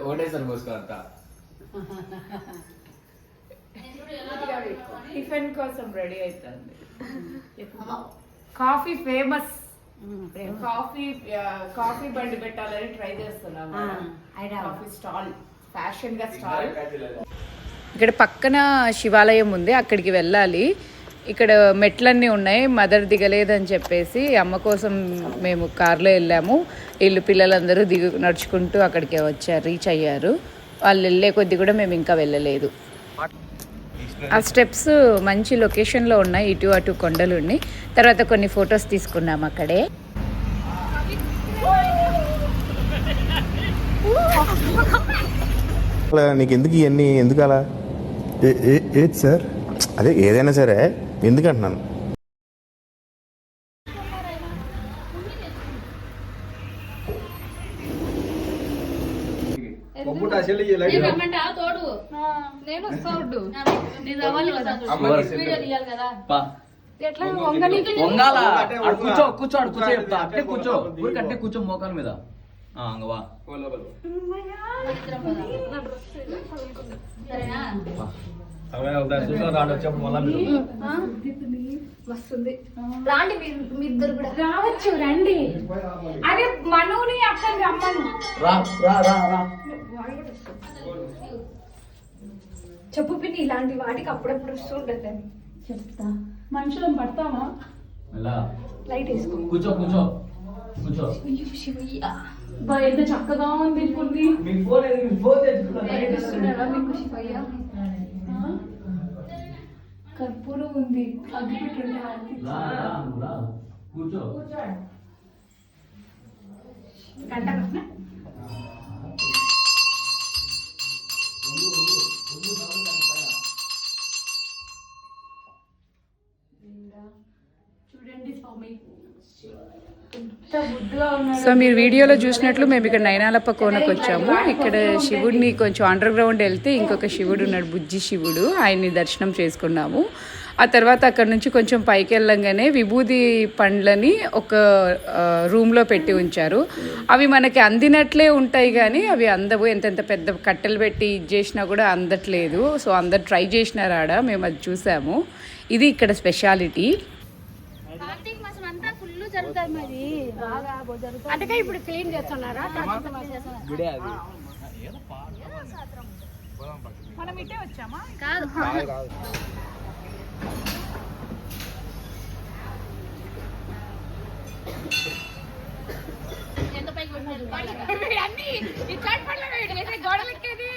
ఒకటేసారి పోసుకో టిఫిన్ కోసం రెడీ అవుతుంది. కాఫీ ఫేమస్, కాఫీ బండి పెట్టాలని ట్రై చేస్తున్నాము. కాఫీ స్టాల్, ఫ్యాషన్ గా స్టాల్. ఇక్కడ పక్కన శివాలయం ఉంది, అక్కడికి వెళ్ళాలి. ఇక్కడ మెట్లన్నీ ఉన్నాయి, మదర్ దిగలేదని చెప్పేసి అమ్మ కోసం మేము కార్లో వెళ్ళాము. వీళ్ళు పిల్లలందరూ నడుచుకుంటూ అక్కడికి వచ్చారు, రీచ్ అయ్యారు. వాళ్ళు వెళ్ళే కొద్దీ కూడా మేము ఇంకా వెళ్ళలేదు. ఆ స్టెప్స్ మంచి లొకేషన్లో ఉన్నాయి, ఇటు అటు కొండలు ఉన్నాయి. తర్వాత కొన్ని ఫొటోస్ తీసుకున్నాం అక్కడే. నీకు ఎందుకు ఇవన్నీ, ఎందుకు అలా? ఏది సార్? అదే ఏదైనా సరే ఎందుకంటున్నాను. కూర్చో ఊరికంటే కూర్చో మోకాల మీద. వస్తుంది, రాండి మీ ఇద్దరు కూడా రావచ్చు, రండి. అరే మనోని అక్కడ రమ్మను, చెప్పు పిన్ని. ఇలాంటి వాటికి అప్పుడప్పుడు వస్తూ ఉంటుంది. చెప్తా, మనుషులం పడతామా? లైట్ వేసుకో, కూర్చో కూర్చో కూర్చో. ఎంత చక్కగా ఉంది. మీకు శివయ్య కర్పూరం ఉంది, అగ్గిపెట్టుండే కూర్చో. గంట చూడండి స్వామి. సో మీరు వీడియోలో చూసినట్లు మేము ఇక్కడ నయనాలప్ప కోనకు వచ్చాము. ఇక్కడ శివుడిని కొంచెం అండర్ గ్రౌండ్ వెళ్తే ఇంకొక శివుడు ఉన్నాడు, బుజ్జి శివుడు. ఆయన్ని దర్శనం చేసుకున్నాము. ఆ తర్వాత అక్కడ నుంచి కొంచెం పైకి వెళ్ళంగానే విభూది పండ్లని ఒక రూమ్లో పెట్టి ఉంచారు. అవి మనకి అందినట్లే ఉంటాయి కానీ అవి అందవు. ఎంతెంత పెద్ద కట్టెలు పెట్టి ఇది చేసినా కూడా అందట్లేదు. సో అందరు ట్రై చేసినారు ఆడ, మేము అది చూసాము. ఇది ఇక్కడ స్పెషాలిటీ. అందుకే ఇప్పుడు క్లీన్ చేస్తున్నారా? మనం ఇటే వచ్చామా? కాదు, గోడలెక్కేది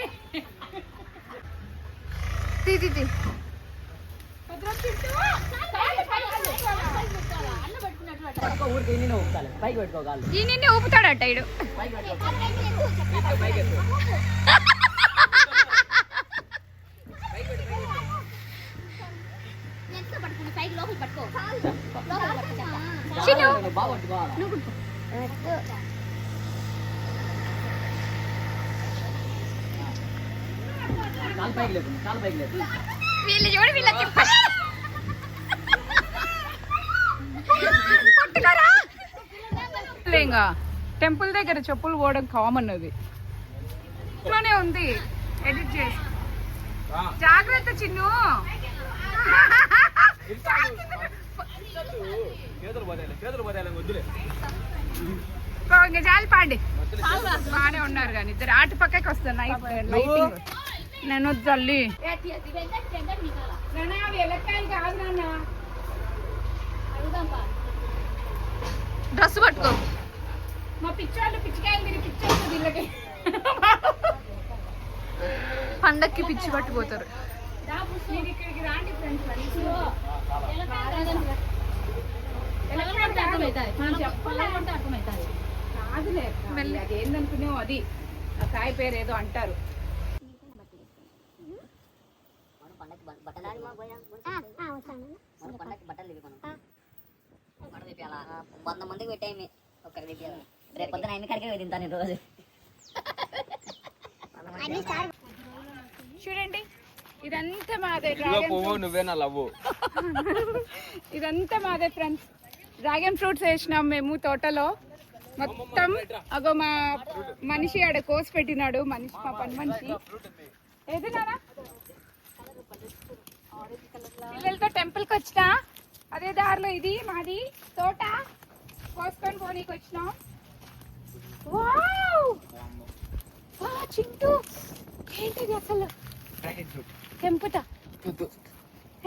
ఊపుతాడట ఇడు. వీళ్ళు చూడు, వీళ్ళ టెంపుల్ దగ్గర చెప్పులు పోవడం కామన్, అది ఇంట్లోనే ఉంది. ఎడిట్ చేసి జాగ్రత్త చిన్ను. ఇంకా జాలి పాండి, బాగానే ఉన్నారు కానీ ఇద్దరు ఆటి పక్కకి వస్తున్నాయి. లైటింగ్ నేను తల్లి ఎలక్కాయలు కాదు నాన్న. డ్రెస్ పట్టుకో. మా పిచ్చోళ్ళు పిచ్చికాయలు తిరిగి పిచ్చేస్తుంది వీళ్ళకి. పండక్కి పిచ్చి పట్టిపోతారు. ఇక్కడికి రాండి ఫ్రెండ్స్. కాదులే, మళ్ళీ అది ఏందనుకునేవో, అది ఆ కాయ పేరు ఏదో అంటారు. మందికి పెట్టాయి ఒక్కరికి రేపు పొద్దున అన్ని కడిగే తింటాను రోజు. చూడండి ఇదంతా మాదే నువ్వే నా లవ్వు. ఇదంతా మాదే ఫ్రెండ్స్. డ్రాగన్ ఫ్రూట్స్ వేసినాం మేము తోటలో మొత్తం. అగో మా మనిషి ఆడ కోసి పెట్టినాడు, మనిషి మా పని మనిషి. ఏది నానా పిల్లలతో టెంపుల్కి వచ్చినా అదే దారిలో ఇది మాది తోట కోసుకొని పోనీకి వచ్చినాం. వావ్! వా, చింటూ ఏంటిది అసలు తెంపుతా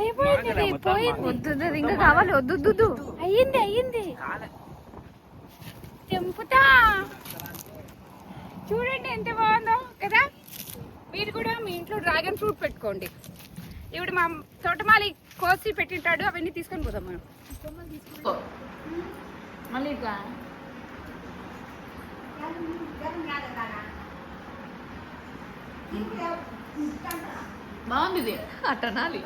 అయిపోయింది వద్దు ఇంకా కావాలి వద్దు అయ్యింది తెంపుతా. చూడండి ఎంత బాగుందో కదా. మీరు కూడా మీ ఇంట్లో డ్రాగన్ ఫ్రూట్ పెట్టుకోండి. ఇప్పుడు మా తోటమాలి కోసి పెట్టింటాడు, అవన్నీ తీసుకొని పోదాం మనం. మళ్ళీ బాగుంది అట్టనాలి.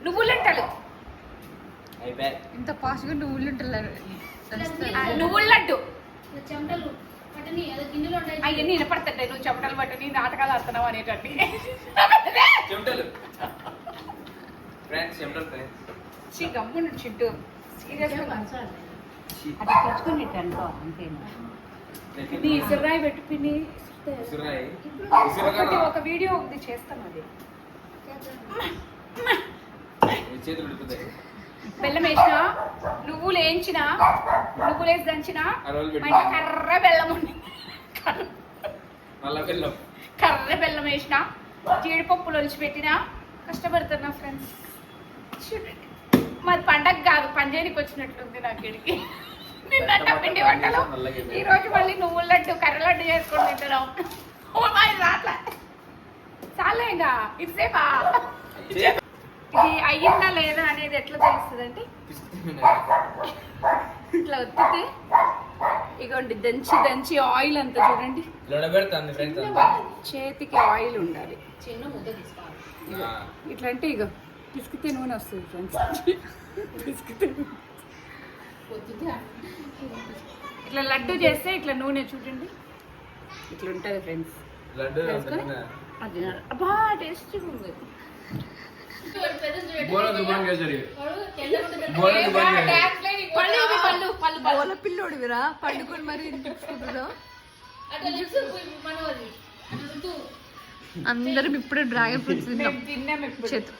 నువ్వులంటలు ఇంత ఫాస్ట్గా నువ్వులుంటలు నువ్వుల లడ్డు అవన్నీ వినపడుతుంటాయి. నువ్వు చెమటలు పట్టని నాటకాలు ఆడుతున్నావు అనేటట్టు. గమ్మును చింటూ ఇసురాయి పెట్టి పిన్ని ఒక వీడియో ఉంది చేస్తాను. అది బెల్లం వేసిన నువ్వులు వేయించిన నువ్వులు వేసి దంచిన కర్ర బెల్లం ఉంది. కర్ర బెల్లం వేసిన జీడిపప్పులు ఒలిచి పెట్టిన కష్టపడుతున్నా ఫ్రెండ్స్. చూడండి మరి పండగ కాదు పంజానికి వచ్చినట్లుంది నాకు ఇడికి. నిన్న పిండి వంటలు, ఈ రోజు మళ్ళీ నువ్వుల లడ్డు కర్ర లడ్డు చేసుకొని తింటున్నాం. రాట్లా చాలా ఇంకా ఇదిసేపా ఇది అయ్యిందా లేదా అనేది ఎట్లా తెలుస్తుంది అంటే ఇట్లా ఒత్తితే ఇగోండి దంచి ఆయిల్ అంతా చూడండి. చేతికి ఆయిల్ ఉండాలి. చిన్న ముద్ద తీసుకోవాలి. ఇట్లా అంటే ఇగో పిసికితే నూనె వస్తుంది ఫ్రెండ్స్. పిసికితే ఇట్లా లడ్డు చేస్తే ఇట్లా నూనె చూడండి ఇట్లా ఉంటుంది ఫ్రెండ్స్. అది అబ్బా టేస్ట్ ఉంది. పిల్లోడివిరా పండుకొని మరి అందరం ఇప్పుడు డ్రాగన్ ఫ్రూట్స్ తిన్నాం. చేతు